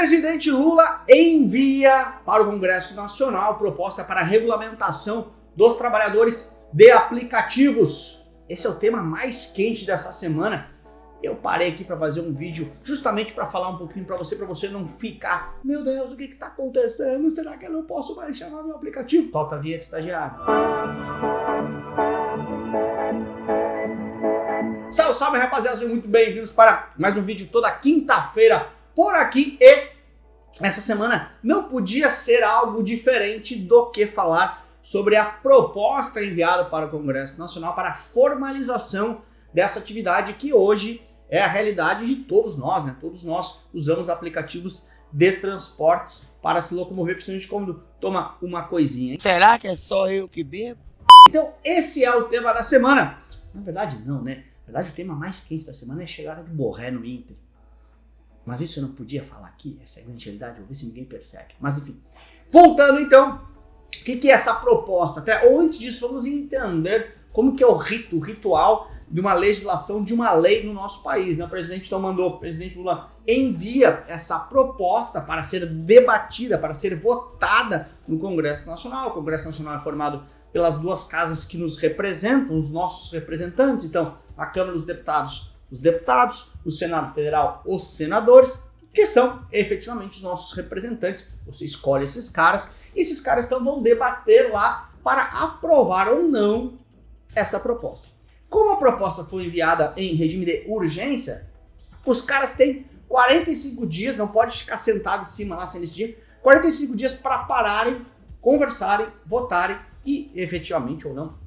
Presidente Lula envia para o Congresso Nacional proposta para a regulamentação dos trabalhadores de aplicativos. Esse é o tema mais quente dessa semana. Eu parei aqui para fazer um vídeo justamente para falar um pouquinho para você não ficar, meu Deus, o que está acontecendo? Será que eu não posso mais chamar meu aplicativo? Solta a vinheta, estagiário. Salve, salve, rapaziada, sejam muito bem-vindos para mais um vídeo toda quinta-feira por aqui. E essa semana não podia ser algo diferente do que falar sobre a proposta enviada para o Congresso Nacional para a formalização dessa atividade que hoje é a realidade de todos nós, né? Todos nós usamos aplicativos de transportes para se locomover, principalmente quando toma uma coisinha, hein? Será que é só eu que bebo? Então, esse é o tema da semana. Na verdade, não, né? Na verdade, o tema mais quente da semana é a chegada do Borré no Inter. Mas isso eu não podia falar aqui, essa é a grande realidade, vou ver se ninguém percebe. Mas enfim, voltando então, o que é essa proposta? Ou antes disso, vamos entender como que é o ritual de uma legislação, de uma lei no nosso país, né? O presidente então mandou, o presidente Lula envia essa proposta para ser debatida, para ser votada no Congresso Nacional. O Congresso Nacional é formado pelas duas casas que nos representam, os nossos representantes, então a Câmara dos Deputados, os deputados, o Senado Federal, os senadores, que são efetivamente os nossos representantes. Você escolhe esses caras então vão debater lá para aprovar ou não essa proposta. Como a proposta foi enviada em regime de urgência, os caras têm 45 dias, não pode ficar sentado em cima lá sem decidir, 45 dias para pararem, conversarem, votarem e efetivamente ou não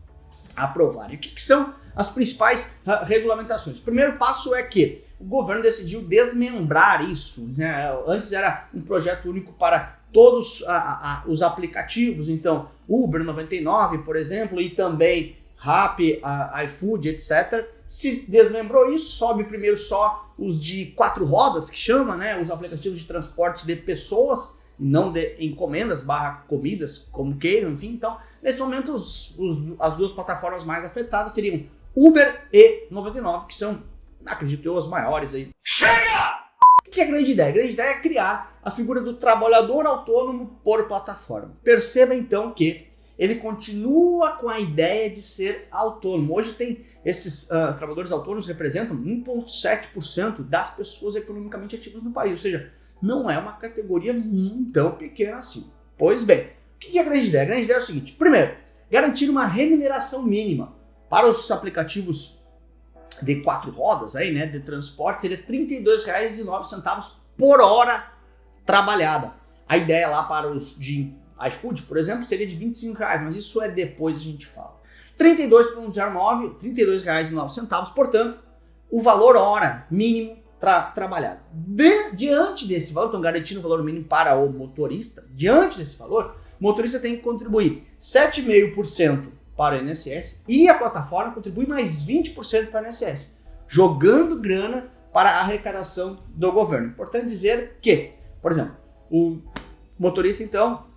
aprovarem. O que são as principais regulamentações? O primeiro passo é que o governo decidiu desmembrar isso, né? Antes era um projeto único para todos os aplicativos, então Uber 99, por exemplo, e também Rappi, iFood, etc. Se desmembrou isso, sobe primeiro só os de 4 rodas, que chama, né? Os aplicativos de transporte de pessoas, não de encomendas / comidas, como queiram, enfim. Então, nesse momento, as duas plataformas mais afetadas seriam Uber e 99, que são, acredito eu, as maiores aí. Chega! O que é a grande ideia? A grande ideia é criar a figura do trabalhador autônomo por plataforma. Perceba então que ele continua com a ideia de ser autônomo. Hoje tem esses trabalhadores autônomos representam 1,7% das pessoas economicamente ativas no país, ou seja, não é uma categoria tão pequena assim. Pois bem, o que é a grande ideia? A grande ideia é o seguinte: primeiro, garantir uma remuneração mínima para os aplicativos de 4 rodas aí, né, de transporte, seria R$ 32,09 por hora trabalhada. A ideia lá para os de iFood, por exemplo, seria de R$ 25, mas isso é depois a gente fala. R$ 32,09, R$ 32,09, portanto, o valor hora mínimo trabalhado. Diante desse valor, então garantindo o valor mínimo para o motorista, diante desse valor, o motorista tem que contribuir 7,5% para o INSS e a plataforma contribui mais 20% para o INSS, jogando grana para a arrecadação do governo. Importante dizer que, por exemplo, o motorista então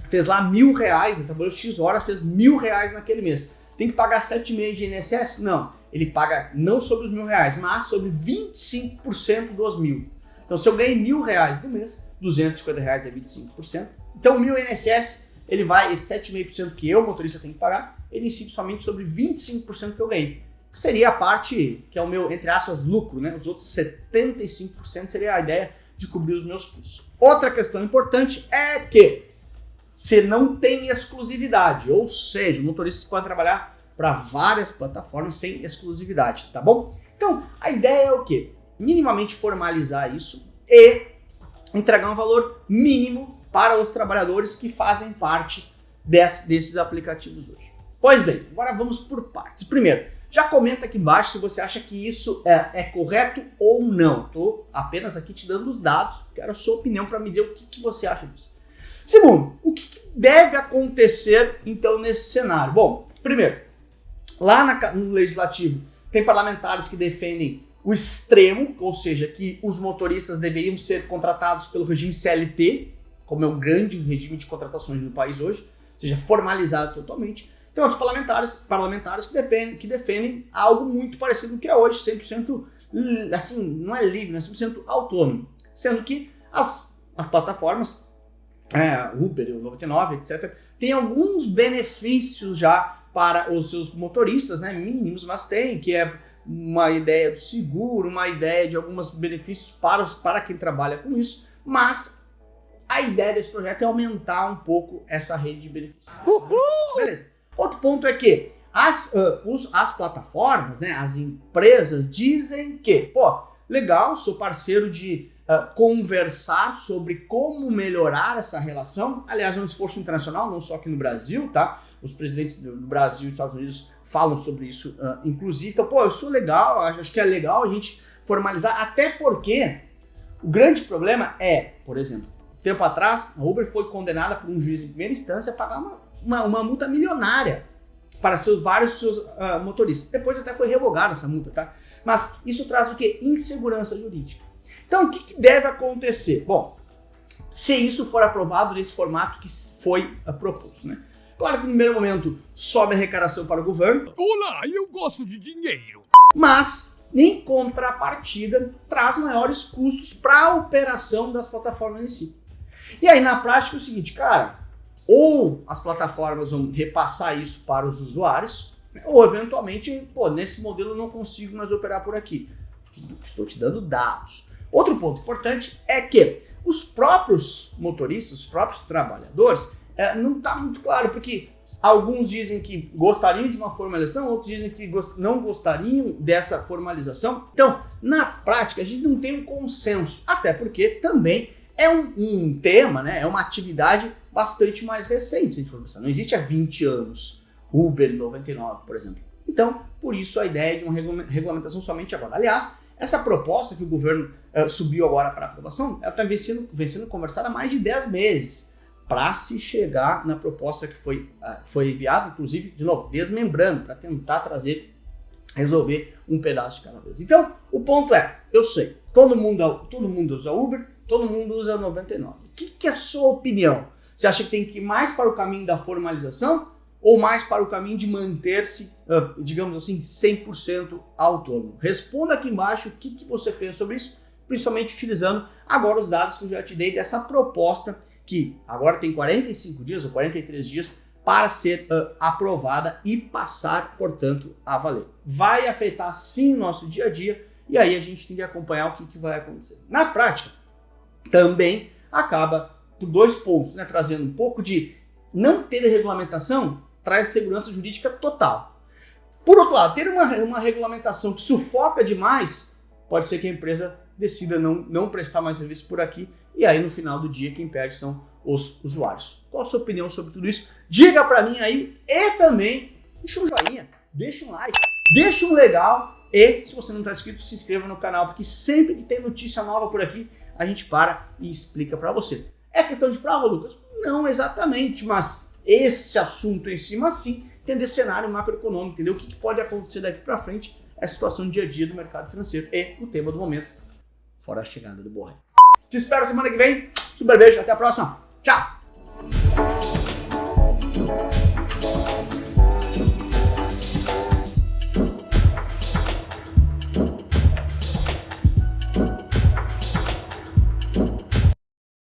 fez lá R$ 1.000, trabalhou X horas, fez R$ 1.000 naquele mês. Tem que pagar 7,5% de INSS? Não. Ele paga não sobre os R$ 1.000, mas sobre 25% dos 1.000. Então, se eu ganhei R$ 1.000 no mês, R$ 250 é 25%. Então, o meu INSS, ele vai, esse 7,5% que eu, motorista, tenho que pagar, ele incide somente sobre 25% que eu ganhei. Que seria a parte que é o meu, entre aspas, lucro, né? Os outros 75% seria a ideia de cobrir os meus custos. Outra questão importante é que você não tem exclusividade, ou seja, o motorista pode trabalhar para várias plataformas sem exclusividade, tá bom? Então, a ideia é o quê? Minimamente formalizar isso e entregar um valor mínimo para os trabalhadores que fazem parte desses aplicativos hoje. Pois bem, agora vamos por partes. Primeiro, já comenta aqui embaixo se você acha que isso é correto ou não. Estou apenas aqui te dando os dados, quero a sua opinião para me dizer o que você acha disso. Segundo, o que deve acontecer então nesse cenário? Bom, primeiro, lá no Legislativo tem parlamentares que defendem o extremo, ou seja, que os motoristas deveriam ser contratados pelo regime CLT, como é o grande regime de contratações do país hoje, ou seja, formalizado totalmente. Tem outros parlamentares que defendem algo muito parecido com o que é hoje, 100%, assim, não é livre, não é 100% autônomo, sendo que as as plataformas, Uber, o 99, etc., tem alguns benefícios já para os seus motoristas, né, mínimos, mas tem, que é uma ideia do seguro, uma ideia de alguns benefícios para quem trabalha com isso, mas a ideia desse projeto é aumentar um pouco essa rede de benefícios. Beleza. Outro ponto é que as plataformas, né, as empresas dizem que, legal, sou parceiro de conversar sobre como melhorar essa relação. Aliás, é um esforço internacional, não só aqui no Brasil, tá? Os presidentes do Brasil e dos Estados Unidos falam sobre isso, inclusive. Então, eu sou legal, acho que é legal a gente formalizar, até porque o grande problema é, por exemplo, tempo atrás, a Uber foi condenada por um juiz em primeira instância a pagar uma multa milionária para vários seus motoristas. Depois até foi revogada essa multa, tá? Mas isso traz o quê? Insegurança jurídica. Então, o que deve acontecer? Bom, se isso for aprovado nesse formato que foi proposto, né? Claro que no primeiro momento sobe a arrecadação para o governo. Olá, eu gosto de dinheiro. Mas, em contrapartida, traz maiores custos para a operação das plataformas em si. E aí, na prática, é o seguinte, cara, ou as plataformas vão repassar isso para os usuários, ou eventualmente, nesse modelo eu não consigo mais operar por aqui. Estou te dando dados. Outro ponto importante é que os próprios motoristas, os próprios trabalhadores, não está muito claro, porque alguns dizem que gostariam de uma formalização, outros dizem que não gostariam dessa formalização. Então, na prática, a gente não tem um consenso, até porque também é um tema, né? É uma atividade bastante mais recente, se a gente for pensar. Não existe há 20 anos Uber 99, por exemplo. Então, por isso a ideia de uma regulamentação somente agora. Aliás, essa proposta que o governo subiu agora para aprovação, ela está vem sendo conversada há mais de 10 meses para se chegar na proposta que foi enviada, inclusive, de novo, desmembrando, para tentar resolver um pedaço de cada vez. Então, o ponto é, eu sei, todo mundo usa Uber, todo mundo usa 99. O que é a sua opinião? Você acha que tem que ir mais para o caminho da formalização ou mais para o caminho de manter-se, digamos assim, 100% autônomo? Responda aqui embaixo o que você pensa sobre isso, principalmente utilizando agora os dados que eu já te dei dessa proposta que agora tem 45 dias ou 43 dias para ser aprovada e passar, portanto, a valer. Vai afetar sim o nosso dia a dia e aí a gente tem que acompanhar o que vai acontecer. Na prática, também acaba por 2 pontos, né, trazendo um pouco de não ter regulamentação, traz segurança jurídica total. Por outro lado, ter uma regulamentação que sufoca demais, pode ser que a empresa decida não prestar mais serviço por aqui, e aí no final do dia quem perde são os usuários. Qual a sua opinião sobre tudo isso? Diga pra mim aí e também deixa um joinha, deixa um like, deixa um legal e se você não está inscrito, se inscreva no canal, porque sempre que tem notícia nova por aqui, a gente para e explica pra você. É questão de prova, Lucas? Não exatamente, mas esse assunto em cima sim, entender cenário macroeconômico, entender o que pode acontecer daqui pra frente, é a situação do dia a dia do mercado financeiro e o tema do momento, fora a chegada do Borré. Te espero semana que vem. Super beijo, até a próxima. Tchau!